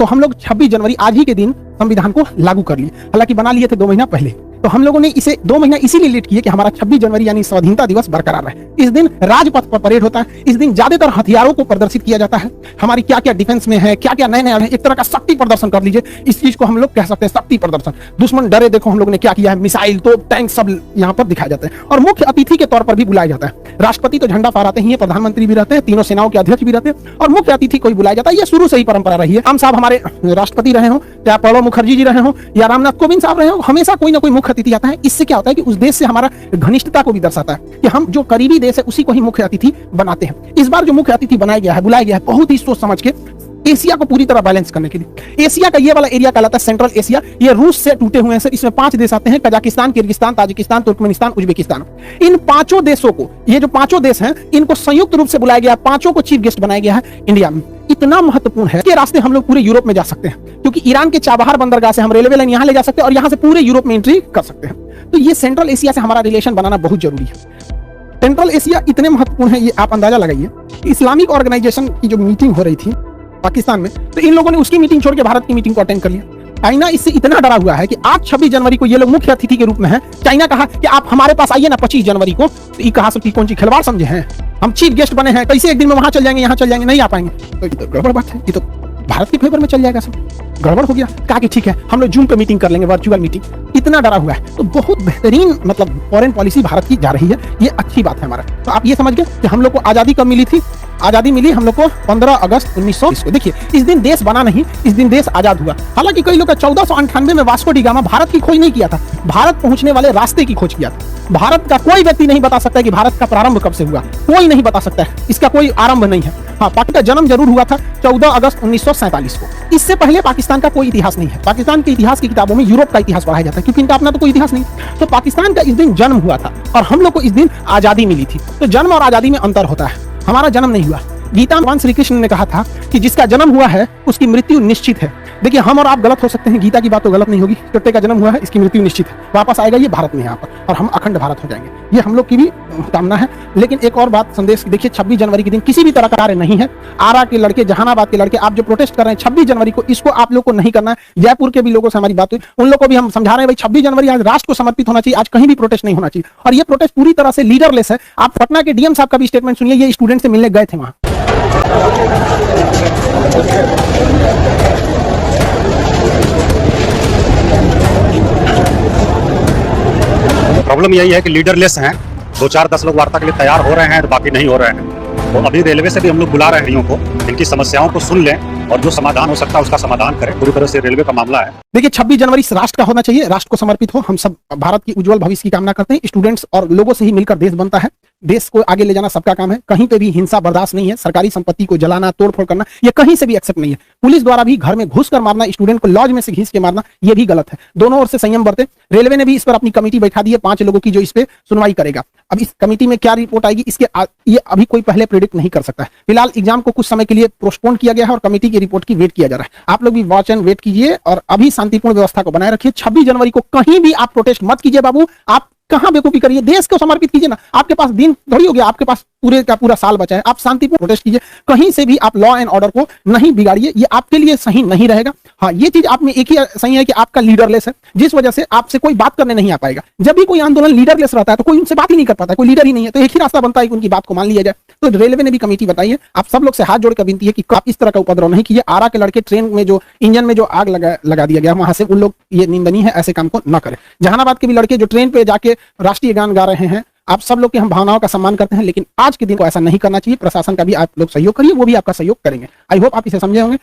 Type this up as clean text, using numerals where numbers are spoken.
तो हम लोग 26 जनवरी आज ही के दिन संविधान को लागू कर लिए। हालांकि बना लिए थे 2 महीना पहले, तो हम लोगों ने इसे 2 महीना इसीलिए लेट किए कि हमारा 26 जनवरी यानी स्वाधीनता दिवस बरकरार रहे। इस दिन राजपथ पर परेड होता है, इस दिन ज्यादातर हथियारों को प्रदर्शित किया जाता है, हमारी क्या क्या डिफेंस में है, क्या क्या नए नए, एक तरह का शक्ति प्रदर्शन कर लीजिए, इस चीज को हम लोग कह सकते हैं शक्ति प्रदर्शन। दुश्मन डरे, देखो हम लोग ने क्या किया है, मिसाइल तो टैंक सब यहाँ पर दिखाए जाते हैं और मुख्य अतिथि के तौर पर भी बुलाया जाता है। राष्ट्रपति तो झंडा फहराते ही है, प्रधानमंत्री भी रहते हैं, तीनों सेनाओं के अध्यक्ष भी रहते हैं और मुख्य अतिथि को ही बुलाया जाता है। ये शुरू से ही परंपरा रही है। हम साहब हमारे राष्ट्रपति रहे हो, चाहे प्रणब मुखर्जी जी रहे हो या रामनाथ कोविंद साहब रहे हो, हमेशा कोई ना कोई मुख्य अतिथि आता है। इससे क्या होता है कि उस देश से हमारा घनिष्ठता को भी दर्शाता है कि हम जो करीबी देश है उसी को ही मुख्य अतिथि बनाते हैं। इस बार जो मुख्य अतिथि बनाया गया है, बुलाया गया है, बहुत ही सोच समझ के एशिया को पूरी तरह बैलेंस करने के लिए। एशिया का ये वाला एरिया कहलाता है सेंट्रल एशिया। ये रूस से टूटे हुए हैं सर। इसमें 5 देश आते हैं, Kazakhstan, Kyrgyzstan, Tajikistan, Turkmenistan, Uzbekistan. इन 5 देशों को, ये जो 5 देश हैं, इनको संयुक्त रूप से बुलाया गया, 5 को चीफ गेस्ट बनाया गया है इंडिया में। इतना महत्वपूर्ण है कि रास्ते हम लोग पूरे यूरोप में जा सकते हैं, क्योंकि ईरान के चाबहार बंदरगाह से हम रेलवे लाइन यहाँ ले जा सकते हैं और यहाँ से पूरे यूरोप में एंट्री कर सकते हैं। तो ये सेंट्रल एशिया से हमारा रिलेशन बनाना बहुत जरूरी है। सेंट्रल एशिया इतने महत्वपूर्ण है, ये आप अंदाजा लगाइए। इस्लामिक ऑर्गेनाइजेशन की जो मीटिंग हो रही थी पाकिस्तान में, तो इन लोगों ने उसकी मीटिंग छोड़ के भारत की मीटिंग को अटेंड कर लिया। चाइना इससे इतना डरा हुआ है कि आज 26 जनवरी को ये लोग मुख्य अतिथि के रूप में हैं। चाइना कहा कि आप हमारे पास आइए ना 25 जनवरी को। तो ये कहा सब कौन सी खिलवाड़ समझे हैं, हम चीफ गेस्ट बने हैं, कैसे एक दिन में वहां चल जाएंगे, यहाँ चल जाएंगे, नहीं आ पाएंगे। तो ये तो गड़बड़ बात है, ये तो भारत के फेवर में चल जाएगा, सब गड़बड़ हो गया। कहा कि ठीक है हम लोग जूम पे मीटिंग कर लेंगे, वर्चुअल मीटिंग। इतना डरा हुआ है। तो बहुत बेहतरीन मतलब फॉरेन पॉलिसी भारत की जा रही है, ये अच्छी बात है हमारा। तो आप ये समझ गए कि हम लोग को आजादी कब मिली थी। आजादी मिली हम लोग को 15 अगस्त 1920 को। देखिए इस दिन देश बना नहीं, इस दिन देश आजाद हुआ। हालांकि कई लोग 1498 में वास्को डी गामा भारत की खोज नहीं किया था, भारत पहुंचने वाले रास्ते की खोज किया था। भारत का कोई व्यक्ति नहीं बता सकता है कि भारत का प्रारंभ कब से हुआ, कोई नहीं बता सकता है, इसका कोई आरंभ नहीं है। हाँ, पाकिस्तान का जन्म जरूर हुआ था 14 अगस्त 1947 को। इससे पहले पाकिस्तान का कोई इतिहास नहीं है। पाकिस्तान के इतिहास की किताबों में यूरोप का इतिहास पढ़ाया जाता है, क्योंकि इनका अपना तो कोई इतिहास नहीं। तो पाकिस्तान का इस दिन जन्म हुआ था और हम लोग को इस दिन आजादी मिली थी। तो जन्म और आजादी में अंतर होता है। हमारा जन्म नहीं हुआ। गीता में भगवान श्री कृष्ण ने कहा था कि जिसका जन्म हुआ है उसकी मृत्यु निश्चित है। देखिए हम और आप गलत हो सकते हैं, गीता की बात तो गलत नहीं होगी। चट्टे का जन्म हुआ है, इसकी मृत्यु निश्चित है, वापस आएगा ये भारत में यहाँ पर और हम अखंड भारत हो जाएंगे, ये हम लोग की भी कामना है। लेकिन एक और बात संदेश, देखिए 26 जनवरी के दिन किसी भी तरह का कार्य नहीं है। आरा के लड़के, जहानाबाद के लड़के, आप जो प्रोटेस्ट कर रहे हैं 26 जनवरी को, इसको आप लोग को नहीं करना है। जयपुर के भी लोगों से हमारी बात हुई, उन लोगों को भी हम समझा रहे हैं भाई 26 जनवरी आज राष्ट्र को समर्पित होना चाहिए, आज कहीं भी प्रोटेस्ट नहीं होना चाहिए। और ये प्रोटेस्ट पूरी तरह से लीडरलेस है। आप पटना के डीएम साहब का भी स्टेटमेंट सुनिए, ये स्टूडेंट से मिलने गए थे वहां। प्रॉब्लम यही है कि लीडरलेस हैं, 2-4-10 लोग वार्ता के लिए तैयार हो रहे हैं, बाकी नहीं हो रहे हैं। तो अभी रेलवे से भी हम लोग बुला रहे हैं को, इनकी समस्याओं को सुन लें और जो समाधान हो सकता है उसका समाधान करें। पूरी तरह से रेलवे का मामला है। देखिए 26 जनवरी राष्ट्र का होना चाहिए, राष्ट्र को समर्पित हो। हम सब भारत की उज्जवल भविष्य की कामना करते हैं। स्टूडेंट्स और लोगों से ही मिलकर देश बनता है। देश को आगे ले जाना सबका काम है। कहीं पे भी हिंसा बर्दाश्त नहीं है। सरकारी संपत्ति को जलाना, तोड़फोड़ करना, ये कहीं से भी एक्सेप्ट नहीं है। पुलिस द्वारा भी घर में घुसकर मारना, स्टूडेंट को लॉज में से घिस के मारना, ये भी गलत है। दोनों ओर से संयम बरते। रेलवे ने भी इस पर अपनी कमेटी बैठा दी है 5 लोगों की, जो इस पे सुनवाई करेगा। अब इस कमेटी में क्या रिपोर्ट आएगी, इसके ये अभी कोई पहले प्रेडिक्ट नहीं कर सकता है। फिलहाल एग्जाम को कुछ समय के लिए पोस्टपोन किया गया है और कमेटी की रिपोर्ट की वेट किया जा रहा है। आप लोग भी वॉच एंड वेट कीजिए और अभी शांतिपूर्ण व्यवस्था को बनाए रखिए। 26 जनवरी को कहीं भी आप प्रोटेस्ट मत कीजिए बाबू। आप कहां बेवकूफी करिए, देश को समर्पित कीजिए ना। आपके पास दिन थोड़ी हो गया, आपके पास पूरे का पूरा साल बचा है। आप शांतिपूर्ण प्रोटेस्ट कीजिए। कहीं से भी आप लॉ एंड ऑर्डर को नहीं बिगाड़िए, ये आपके लिए सही नहीं रहेगा। हाँ, ये चीज आप में एक ही सही है कि आपका लीडरलेस है, जिस वजह से आपसे कोई बात करने नहीं आ पाएगा। जब भी कोई आंदोलन लीडरलेस रहता है तो कोई उनसे बात ही नहीं कर पाता, कोई लीडर ही नहीं है। तो एक ही रास्ता बनता है कि उनकी बात को मान लिया जाए। तो रेलवे ने भी कमेटी बताई है। आप सब लोग से हाथ जोड़ कर विनती है कि आप इस तरह का उपद्रव नहीं कीजिए। आरा के लड़के ट्रेन में जो इंजन में जो आग लगा दिया गया, वहां से उन लोग, ये निंदनीय है, ऐसे काम को न करें। जहानाबाद के भी लड़के जो ट्रेन पे जाके राष्ट्रीय गान गा रहे हैं, आप सब लोग की हम भावनाओं का सम्मान करते हैं, लेकिन आज के दिन को ऐसा नहीं करना चाहिए। प्रशासन का भी आप लोग सहयोग करिए, वो भी आपका सहयोग करेंगे। आई होप आप इसे समझे होंगे।